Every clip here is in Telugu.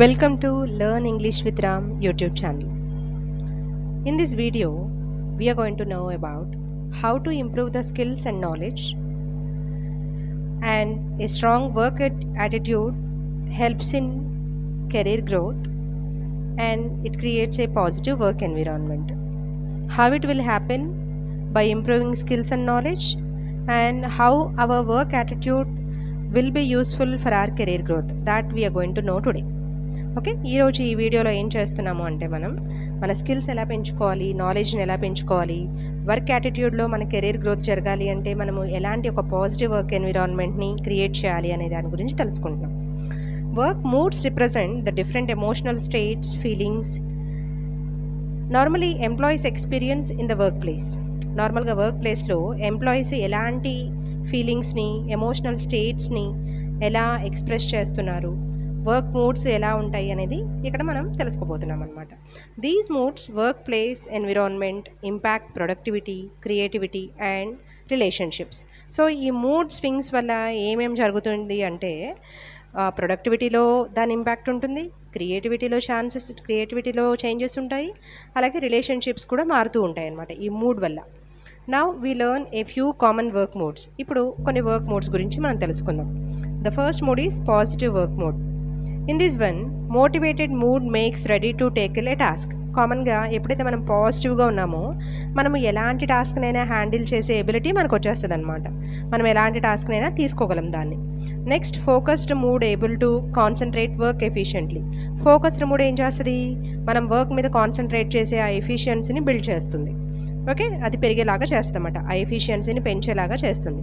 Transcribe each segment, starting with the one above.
Welcome to Learn English with Ram YouTube channel. In this video, we are going to know about how to improve the skills and knowledge, and a strong work attitude helps in career growth and it creates a positive work environment. How it will happen? By improving skills and knowledge, and how our work attitude will be useful for our career growth, that we are going to know today. Okay, ఈరోజు ఈ వీడియోలో ఏం చేస్తున్నాము అంటే మనం మన స్కిల్స్ ఎలా పెంచుకోవాలి, నాలెడ్జ్ని ఎలా పెంచుకోవాలి, వర్క్ యాటిట్యూడ్లో మన కెరీర్ గ్రోత్ జరగాలి అంటే మనము ఎలాంటి ఒక పాజిటివ్ వర్క్ ఎన్విరాన్మెంట్ని క్రియేట్ చేయాలి అనే దాని గురించి తెలుసుకుంటున్నాం. Work moods represent the different emotional states, feelings normally employees experience in the work place. నార్మల్గా వర్క్ ప్లేస్లో ఎంప్లాయీస్ ఎలాంటి ఫీలింగ్స్ని, ఎమోషనల్ స్టేట్స్ని ఎలా ఎక్స్ప్రెస్ చేస్తున్నారు, వర్క్ మూడ్స్ ఎలా ఉంటాయి అనేది ఇక్కడ మనం తెలుసుకోబోతున్నాం అనమాట. These moods, work place environment, impact productivity, creativity and relationships. So ఈ మూడ్ స్వింగ్స్ వల్ల ఏమేమి జరుగుతుంది అంటే ప్రొడక్టివిటీలో దాని ఇంపాక్ట్ ఉంటుంది, క్రియేటివిటీలో చేంజెస్ ఉంటాయి, అలాగే రిలేషన్షిప్స్ కూడా మారుతూ ఉంటాయి అన్నమాట ఈ మూడ్ వల్ల. Now we learn a few common work moods. ఇప్పుడు కొన్ని వర్క్ మూడ్స్ గురించి మనం తెలుసుకుందాం. The first mood is positive work mood. In this one, motivated mood makes ready to tackle a task. కామన్గా ఎప్పుడైతే మనం పాజిటివ్గా ఉన్నామో మనము ఎలాంటి టాస్క్నైనా హ్యాండిల్ చేసే ఎబిలిటీ మనకు వచ్చేస్తుంది అనమాట. మనం ఎలాంటి టాస్క్నైనా తీసుకోగలం దాన్ని. Next, focused mood able to concentrate work efficiently. Focused mood ఏం చేస్తుంది? మనం వర్క్ మీద కాన్సన్ట్రేట్ చేసే ఆ ఎఫిషియన్సీని బిల్డ్ చేస్తుంది. ఓకే, అది పెరిగేలాగా చేస్తుందన్నమాట, ఆ ఎఫిషియన్సీని పెంచేలాగా చేస్తుంది.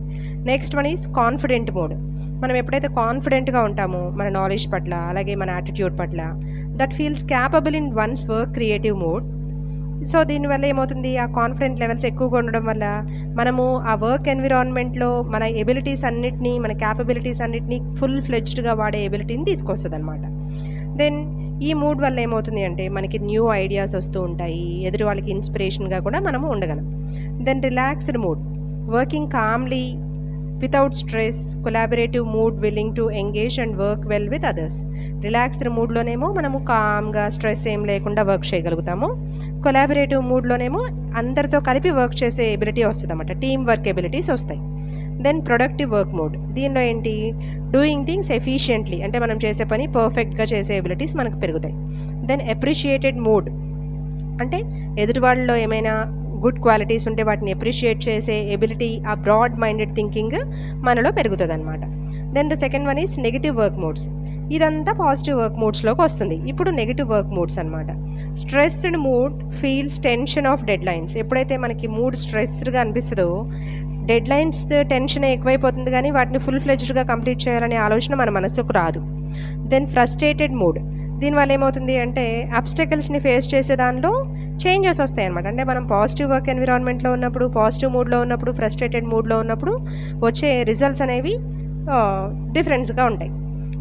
Next one is confident mood. మనం ఎప్పుడైతే కాన్ఫిడెంట్గా ఉంటామో మన నాలెడ్జ్ పట్ల, అలాగే మన యాటిట్యూడ్ పట్ల, that feels capable in once work creative mood. So దీనివల్ల ఏమవుతుంది, ఆ కాన్ఫిడెంట్ లెవెల్స్ ఎక్కువగా ఉండడం వల్ల మనము ఆ వర్క్ ఎన్విరాన్మెంట్లో మన ఎబిలిటీస్ అన్నిటినీ, మన క్యాపబిలిటీస్ అన్నిటినీ ఫుల్ ఫ్లెడ్జ్డ్గా వాడే ఎబిలిటీని తీసుకొస్తుంది అనమాట. దెన్ ఈ మూడ్ వల్ల ఏమవుతుంది అంటే మనకి న్యూ ఐడియాస్ వస్తూ ఉంటాయి, ఎదురు వాళ్ళకి ఇన్స్పిరేషన్గా కూడా మనము ఉండగలం. Then relaxed mood, working calmly without stress, collaborative mood, willing to engage and work well with others. Relaxed మూడ్లోనేమో మనము కామ్గా, స్ట్రెస్ ఏం లేకుండా వర్క్ చేయగలుగుతాము. కొలాబరేటివ్ మూడ్లోనేమో అందరితో కలిపి వర్క్ చేసే ఎబిలిటీ వస్తుంది అన్నమాట, టీమ్ వర్క్ ఎబిలిటీస్ వస్తాయి. దెన్ ప్రొడక్టివ్ వర్క్ మూడ్, దీనిలో ఏంటి, డూయింగ్ థింగ్స్ ఎఫిషియెంట్లీ, అంటే మనం చేసే పని పర్ఫెక్ట్గా చేసే ఎబిలిటీస్ మనకు పెరుగుతాయి. దెన్ అప్రిషియేటెడ్ మూడ్, అంటే ఎదుటి వాళ్ళలో ఏమైనా గుడ్ క్వాలిటీస్ ఉంటే వాటిని అప్రిషియేట్ చేసే ఎబిలిటీ, ఆ బ్రాడ్ మైండెడ్ థింకింగ్ మనలో పెరుగుతుంది అనమాట. Then the second one is negative work moods. ఇదంతా పాజిటివ్ వర్క్ మూడ్స్లోకి వస్తుంది. ఇప్పుడు నెగిటివ్ వర్క్ మూడ్స్ అనమాట. Stressed mood feels tension of deadlines. ఎప్పుడైతే మనకి మూడ్ స్ట్రెస్డ్గా అనిపిస్తుందో డెడ్ లైన్స్ టెన్షన్ ఎక్కువైపోతుంది, కానీ వాటిని ఫుల్ ఫ్లెడ్జ్డ్గా కంప్లీట్ చేయాలనే ఆలోచన మన మనసుకు రాదు. దెన్ ఫ్రస్ట్రేటెడ్ మూడ్, దీనివల్ల ఏమవుతుంది అంటే అబ్స్టకల్స్ని ఫేస్ చేసే దానిలో చేంజెస్ వస్తాయి అనమాట. అంటే మనం పాజిటివ్ వర్క్ ఎన్విరాన్మెంట్లో ఉన్నప్పుడు, పాజిటివ్ మూడ్లో ఉన్నప్పుడు, ఫ్రస్ట్రేటెడ్ మూడ్లో ఉన్నప్పుడు వచ్చే రిజల్ట్స్ అనేవి డిఫరెన్స్గా ఉంటాయి.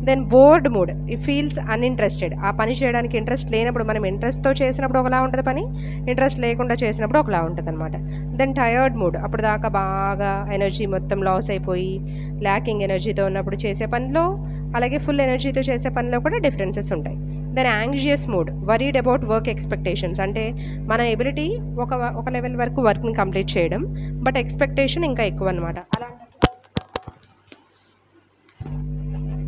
Then bored mood, it feels uninterested. ఆ పని చేయడానికి ఇంట్రెస్ట్ లేనప్పుడు, మనం ఇంట్రెస్ట్తో చేసినప్పుడు ఒకలా ఉంటుంది పని, ఇంట్రెస్ట్ లేకుండా చేసినప్పుడు ఒకలా ఉంటుంది అనమాట. దెన్ టయర్డ్ మూడ్, అప్పుడు దాకా బాగా ఎనర్జీ మొత్తం లాస్ అయిపోయి ల్యాకింగ్ ఎనర్జీతో ఉన్నప్పుడు చేసే పనిలో, అలాగే ఫుల్ ఎనర్జీతో చేసే పనిలో కూడా డిఫరెన్సెస్ ఉంటాయి. Then anxious mood, worried about work expectations, అంటే మన ఎబిలిటీ ఒక లెవెల్ వరకు వర్క్ని కంప్లీట్ చేయడం, బట్ ఎక్స్పెక్టేషన్ ఇంకా ఎక్కువ అనమాట.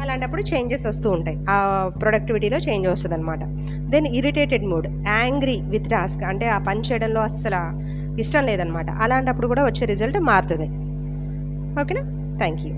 అలాంటప్పుడు చేంజెస్ వస్తూ ఉంటాయి, ఆ ప్రొడక్టివిటీలో చేంజ్ వస్తుంది అనమాట. Then irritated mood, angry with task, అంటే ఆ పని చేయడంలో అస్సలు ఇష్టం లేదనమాట. అలాంటప్పుడు కూడా వచ్చే రిజల్ట్ మారుతుంది. ఓకేనా? Thank you.